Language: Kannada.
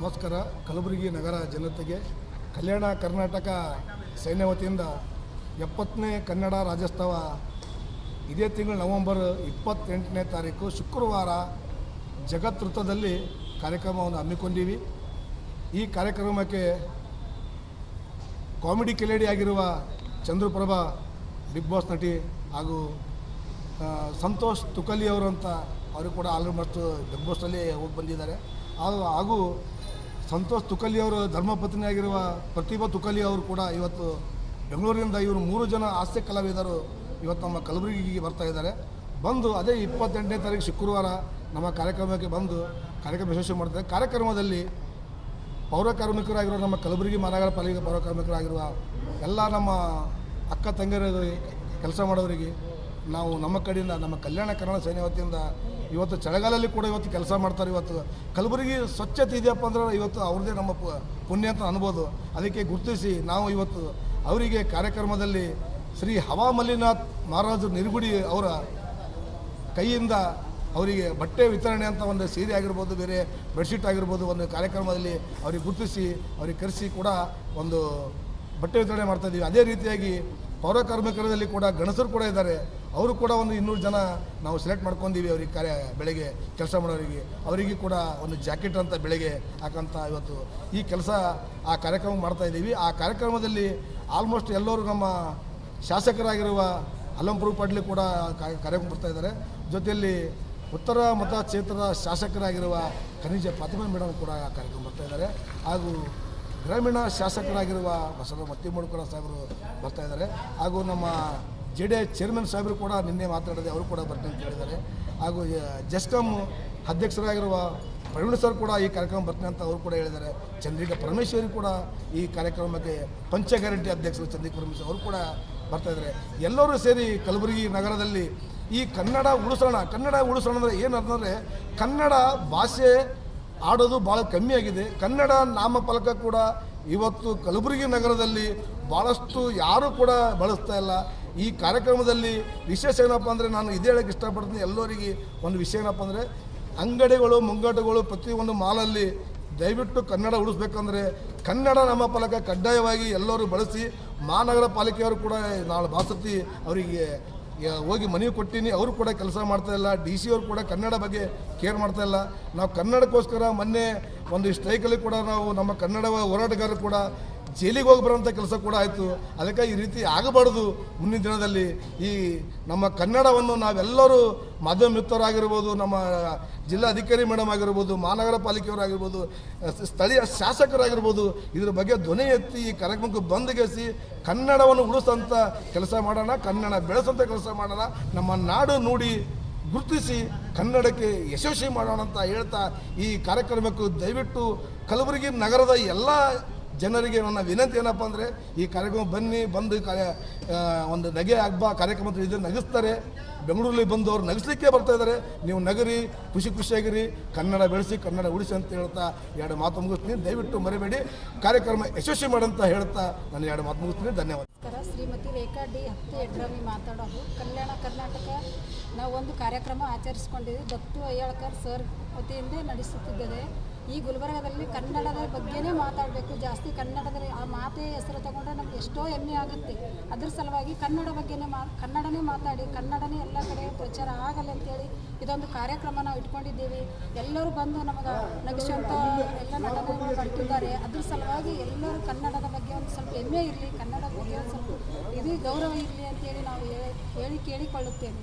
ನಮಸ್ಕಾರ. ಕಲಬುರಗಿ ನಗರ ಜನತೆಗೆ ಕಲ್ಯಾಣ ಕರ್ನಾಟಕ ಸೈನ್ಯ ವತಿಯಿಂದ 70ನೇ ಕನ್ನಡ ರಾಜ್ಯೋತ್ಸವ ಇದೇ ತಿಂಗಳು ನವೆಂಬರ್ 28ನೇ ತಾರೀಕು ಶುಕ್ರವಾರ ಜಗತ್ ವೃತ್ತದಲ್ಲಿ ಕಾರ್ಯಕ್ರಮವನ್ನು ಹಮ್ಮಿಕೊಂಡಿವಿ. ಈ ಕಾರ್ಯಕ್ರಮಕ್ಕೆ ಕಾಮಿಡಿ ಕಿಲೇಡಿ ಆಗಿರುವ ಚಂದ್ರಪ್ರಭಾ ಬಿಗ್ ಬಾಸ್ ನಟಿ ಹಾಗೂ ಸಂತೋಷ್ ತುಕಲಿ ಅವರು ಅಂತ ಅವರು ಕೂಡ ಆಲ್ಮೋಸ್ಟ್ ಬಿಗ್ ಬಾಸ್ನಲ್ಲಿ ಹೋಗಿ ಬಂದಿದ್ದಾರೆ. ಹಾಗೂ ಸಂತೋಷ್ ತುಕಲಿ ಅವರು ಧರ್ಮಪತ್ನಿ ಆಗಿರುವ ಪ್ರತಿಭಾ ತುಕಲಿ ಅವರು ಕೂಡ ಇವತ್ತು ಬೆಂಗಳೂರಿನಿಂದ ಇವರು 3 ಜನ ಹಾಸ್ಯ ಕಲಾವಿದರು ಇವತ್ತು ನಮ್ಮ ಕಲಬುರಗಿಗೆ ಬರ್ತಾ ಇದ್ದಾರೆ. ಬಂದು ಅದೇ 28ನೇ ತಾರೀಕು ಶುಕ್ರವಾರ ನಮ್ಮ ಕಾರ್ಯಕ್ರಮಕ್ಕೆ ಬಂದು ಕಾರ್ಯಕ್ರಮ ಯಶಸ್ವಿ ಮಾಡ್ತಾರೆ. ಕಾರ್ಯಕ್ರಮದಲ್ಲಿ ಪೌರ ಕಾರ್ಮಿಕರಾಗಿರುವ ನಮ್ಮ ಕಲಬುರಗಿ ಮಹಾನಗರ ಪಾಲಿಕೆ ಪೌರ ಕಾರ್ಮಿಕರಾಗಿರುವ ಎಲ್ಲ ನಮ್ಮ ಅಕ್ಕ ತಂಗಿಯರಿಗೆ ಕೆಲಸ ಮಾಡೋರಿಗೆ ನಾವು ನಮ್ಮ ಕಡೆಯಿಂದ ನಮ್ಮ ಕಲ್ಯಾಣ ಕನ್ನಡ ಸೈನ್ಯ ವತಿಯಿಂದ ಇವತ್ತು ಚಳಿಗಾಲದಲ್ಲಿ ಕೂಡ ಇವತ್ತು ಕೆಲಸ ಮಾಡ್ತಾರೆ. ಇವತ್ತು ಕಲಬುರಗಿ ಸ್ವಚ್ಛತೆ ಇದೆಯಪ್ಪ ಅಂದ್ರೆ ಇವತ್ತು ಅವ್ರದ್ದೇ ನಮ್ಮ ಪುಣ್ಯ ಅಂತ ಅನ್ಬೋದು. ಅದಕ್ಕೆ ಗುರುತಿಸಿ ನಾವು ಇವತ್ತು ಅವರಿಗೆ ಕಾರ್ಯಕ್ರಮದಲ್ಲಿ ಶ್ರೀ ಹವಾ ಮಲ್ಲಿನಾಥ್ ಮಹಾರಾಜರು ನಿರ್ಗುಡಿ ಅವರ ಕೈಯಿಂದ ಅವರಿಗೆ ಬಟ್ಟೆ ವಿತರಣೆ ಅಂತ ಒಂದು ಸೀರೆ ಆಗಿರ್ಬೋದು, ಬೇರೆ ಬೆಡ್ಶೀಟ್ ಆಗಿರ್ಬೋದು, ಒಂದು ಕಾರ್ಯಕ್ರಮದಲ್ಲಿ ಅವ್ರಿಗೆ ಗುರುತಿಸಿ ಅವ್ರಿಗೆ ಕರೆಸಿ ಕೂಡ ಒಂದು ಬಟ್ಟೆ ವಿತರಣೆ ಮಾಡ್ತಾಯಿದ್ದೀವಿ. ಅದೇ ರೀತಿಯಾಗಿ ಪೌರ ಕಾರ್ಮಿಕರಲ್ಲಿ ಕೂಡ ಗಣಸರು ಕೂಡ ಇದ್ದಾರೆ. ಅವರು ಕೂಡ ಒಂದು 200 ಜನ ನಾವು ಸೆಲೆಕ್ಟ್ ಮಾಡ್ಕೊಂಡಿದ್ದೀವಿ. ಅವ್ರಿಗೆ ಬೆಳಗ್ಗೆ ಕೆಲಸ ಮಾಡೋರಿಗೆ ಅವರಿಗೆ ಕೂಡ ಒಂದು ಜಾಕೆಟ್ ಅಂತ ಬೆಳಗ್ಗೆ ಹಾಕಂತ ಇವತ್ತು ಈ ಕೆಲಸ ಆ ಕಾರ್ಯಕ್ರಮ ಮಾಡ್ತಾಯಿದ್ದೀವಿ. ಆ ಕಾರ್ಯಕ್ರಮದಲ್ಲಿ ಆಲ್ಮೋಸ್ಟ್ ಎಲ್ಲರೂ ನಮ್ಮ ಶಾಸಕರಾಗಿರುವ ಅಲಂಪುರ ಪಾಟೀಲ್ ಕೂಡ ಕಾರ್ಯಕ್ರಮ ಬರ್ತಾಯಿದ್ದಾರೆ. ಜೊತೆಯಲ್ಲಿ ಉತ್ತರ ಮತಕ್ಷೇತ್ರದ ಶಾಸಕರಾಗಿರುವ ಖನಿಜ ಫಾತಿಮಾ ಮೇಡಮ್ ಕೂಡ ಕಾರ್ಯಕ್ರಮ ಬರ್ತಾಯಿದ್ದಾರೆ. ಹಾಗೂ ಗ್ರಾಮೀಣ ಶಾಸಕರಾಗಿರುವ ಬಸವ ಮತ್ತಿಮೂಡುಕರ ಸಾಹೇಬರು ಬರ್ತಾಯಿದ್ದಾರೆ. ಹಾಗೂ ನಮ್ಮ JDI ಚೇರ್ಮನ್ ಸಾಹೇಬರು ಕೂಡ ನಿನ್ನೆ ಮಾತಾಡಿದೆ, ಅವರು ಕೂಡ ಬರ್ತೀನಿ ಅಂತ ಹೇಳಿದ್ದಾರೆ. ಹಾಗೂ ಜೆಸ್ಕಾಮ್ ಅಧ್ಯಕ್ಷರಾಗಿರುವ ಪ್ರವೀಣ್ ಸರ್ ಕೂಡ ಈ ಕಾರ್ಯಕ್ರಮ ಬರ್ತೀನಿ ಅಂತ ಅವರು ಕೂಡ ಹೇಳಿದ್ದಾರೆ. ಚಂದ್ರಿಕಾ ಪರಮೇಶ್ವರಿ ಕೂಡ ಈ ಕಾರ್ಯಕ್ರಮಕ್ಕೆ ಪಂಚ ಗ್ಯಾರಂಟಿ ಅಧ್ಯಕ್ಷರು ಚಂದ್ರಿಕಾ ಪರಮೇಶ್ವರಿ ಅವರು ಕೂಡ ಬರ್ತಾಯಿದ್ದಾರೆ. ಎಲ್ಲರೂ ಸೇರಿ ಕಲಬುರಗಿ ನಗರದಲ್ಲಿ ಈ ಕನ್ನಡ ಉಳಿಸೋಣ ಅಂದರೆ ಏನಂತಂದರೆ ಕನ್ನಡ ಭಾಷೆ ಆಡೋದು ಭಾಳ ಕಮ್ಮಿ ಆಗಿದೆ. ಕನ್ನಡ ನಾಮಫಲಕ ಕೂಡ ಇವತ್ತು ಕಲಬುರಗಿ ನಗರದಲ್ಲಿ ಭಾಳಷ್ಟು ಯಾರೂ ಕೂಡ ಬಳಸ್ತಾ ಇಲ್ಲ. ಈ ಕಾರ್ಯಕ್ರಮದಲ್ಲಿ ವಿಶೇಷ ಏನಪ್ಪ ಅಂದರೆ ನಾನು ಇದೇ ಹೇಳೋಕ್ಕೆ ಇಷ್ಟಪಡ್ತೀನಿ ಎಲ್ಲರಿಗೆ ಒಂದು ವಿಷಯ ಏನಪ್ಪ ಅಂದರೆ ಅಂಗಡಿಗಳು ಮುಂಗಟ್ಟುಗಳು ಪ್ರತಿಯೊಂದು ಮಾಲಲ್ಲಿ ದಯವಿಟ್ಟು ಕನ್ನಡ ಉಳಿಸ್ಬೇಕಂದ್ರೆ ಕನ್ನಡ ನಾಮಫಲಕ ಕಡ್ಡಾಯವಾಗಿ ಎಲ್ಲರೂ ಬಳಸಿ. ಮಹಾನಗರ ಪಾಲಿಕೆಯವರು ಕೂಡ ನಾಳೆ ಬಾಸತಿ ಅವರಿಗೆ ಹೋಗಿ ಮನವಿ ಕೊಟ್ಟಿನಿ, ಅವರು ಕೂಡ ಕೆಲಸ ಮಾಡ್ತಾಯಿಲ್ಲ. DC ಅವರು ಕೂಡ ಕನ್ನಡ ಬಗ್ಗೆ ಕೇರ್ ಮಾಡ್ತಾಯಿಲ್ಲ. ನಾವು ಕನ್ನಡಕ್ಕೋಸ್ಕರ ಮೊನ್ನೆ ಒಂದು ಸ್ಟ್ರೈಕಲ್ಲಿ ಕೂಡ ನಾವು ನಮ್ಮ ಕನ್ನಡ ಹೋರಾಟಗಾರರು ಕೂಡ ಜೈಲಿಗೆ ಹೋಗಿ ಬರೋಂಥ ಕೆಲಸ ಕೂಡ ಆಯಿತು. ಅದಕ್ಕೆ ಈ ರೀತಿ ಆಗಬಾರ್ದು. ಮುಂದಿನ ದಿನದಲ್ಲಿ ಈ ನಮ್ಮ ಕನ್ನಡವನ್ನು ನಾವೆಲ್ಲರೂ ಮಾಧ್ಯಮ ಮಿತ್ರರಾಗಿರ್ಬೋದು, ನಮ್ಮ ಜಿಲ್ಲಾಧಿಕಾರಿ ಮೇಡಮ್ ಆಗಿರ್ಬೋದು, ಮಹಾನಗರ ಪಾಲಿಕೆಯವರಾಗಿರ್ಬೋದು, ಸ್ಥಳೀಯ ಶಾಸಕರಾಗಿರ್ಬೋದು, ಇದ್ರ ಬಗ್ಗೆ ಧ್ವನಿ ಎತ್ತಿ ಈ ಕಾರ್ಯಕ್ರಮಕ್ಕೆ ಬಂದ್ಗೆಸಿ ಕನ್ನಡವನ್ನು ಉಳಿಸೋಂಥ ಕೆಲಸ ಮಾಡೋಣ, ಕನ್ನಡ ಬೆಳೆಸೋಂಥ ಕೆಲಸ ಮಾಡೋಣ. ನಮ್ಮ ನಾಡು ನುಡಿ ಗುರುತಿಸಿ ಕನ್ನಡಕ್ಕೆ ಯಶಸ್ವಿ ಮಾಡೋಣ ಅಂತ ಹೇಳ್ತಾ ಈ ಕಾರ್ಯಕ್ರಮಕ್ಕೂ ದಯವಿಟ್ಟು ಕಲಬುರಗಿ ನಗರದ ಎಲ್ಲ ಜನರಿಗೆ ನನ್ನ ವಿನಂತಿ ಏನಪ್ಪ ಅಂದರೆ ಈ ಕಾರ್ಯಕ್ರಮ ಬಂದು ಒಂದು ನಗೆ ಹಬ್ಬ ಕಾರ್ಯಕ್ರಮ ಇದು ನಗಿಸ್ತಾರೆ. ಬೆಂಗಳೂರಲ್ಲಿ ಬಂದು ಅವ್ರು ನಗಿಸ್ಲಿಕ್ಕೆ ಬರ್ತಾಯಿದ್ದಾರೆ. ನೀವು ನಗರಿ, ಖುಷಿಯಾಗಿರಿ, ಕನ್ನಡ ಬೆಳೆಸಿ, ಕನ್ನಡ ಉಳಿಸಿ ಅಂತ ಹೇಳ್ತಾ 2 ಮಾತು ಮುಗಿಸ್ತೀನಿ. ದಯವಿಟ್ಟು ಮರಿಬೇಡಿ, ಕಾರ್ಯಕ್ರಮ ಯಶಸ್ವಿ ಮಾಡಂತ ಹೇಳ್ತಾ ನಾನು 2 ಮಾತು ಮುಗಿಸ್ತೀನಿ. ಧನ್ಯವಾದ. ನಮಸ್ಕಾರ. ಶ್ರೀಮತಿ ರೇಖಾ ಡಿ ಹತ್ತಿ ಎಡ್ರಾಮಿ ಮಾತಾಡೋದು. ಕಲ್ಯಾಣ ಕರ್ನಾಟಕ ನಾವು ಒಂದು ಕಾರ್ಯಕ್ರಮ ಆಚರಿಸ್ಕೊಂಡಿದ್ದೀವಿ. ದತ್ತು ಅಯ್ಯಾಳ್ಕರ್ ಸರ್ ವತಿಯಿಂದ ನಡೆಸುತ್ತಿದ್ದೇವೆ. ಈ ಗುಲ್ಬರ್ಗದಲ್ಲಿ ಕನ್ನಡದ ಬಗ್ಗೆನೇ ಮಾತಾಡಬೇಕು. ಜಾಸ್ತಿ ಕನ್ನಡದಲ್ಲಿ ಆ ಮಾತೇ ಹೆಸರು ತಗೊಂಡ್ರೆ ನಮ್ಗೆ ಎಷ್ಟೋ ಹೆಮ್ಮೆ ಆಗುತ್ತೆ. ಅದ್ರ ಸಲುವಾಗಿ ಕನ್ನಡ ಬಗ್ಗೆನೇ ಕನ್ನಡನೇ ಮಾತಾಡಿ, ಕನ್ನಡನೇ ಎಲ್ಲ ಕಡೆ ಪ್ರಚಾರ ಆಗಲ್ಲ ಅಂತೇಳಿ ಇದೊಂದು ಕಾರ್ಯಕ್ರಮ ನಾವು ಇಟ್ಕೊಂಡಿದ್ದೀವಿ. ಎಲ್ಲರೂ ಬಂದು ನಮಗೆ ನಗಿಸುವಂಥ ಎಲ್ಲ ನಟನೆ ಬರ್ತಿದ್ದಾರೆ. ಅದ್ರ ಸಲುವಾಗಿ ಎಲ್ಲರೂ ಕನ್ನಡದ ಬಗ್ಗೆ ಒಂದು ಸ್ವಲ್ಪ ಹೆಮ್ಮೆ ಇರಲಿ, ಕನ್ನಡ ಬಗ್ಗೆ ಒಂದು ಸ್ವಲ್ಪ ಇದು ಗೌರವ ಇರಲಿ ಅಂತೇಳಿ ನಾವು ಕೇಳಿಕೊಳ್ಳುತ್ತೇವೆ.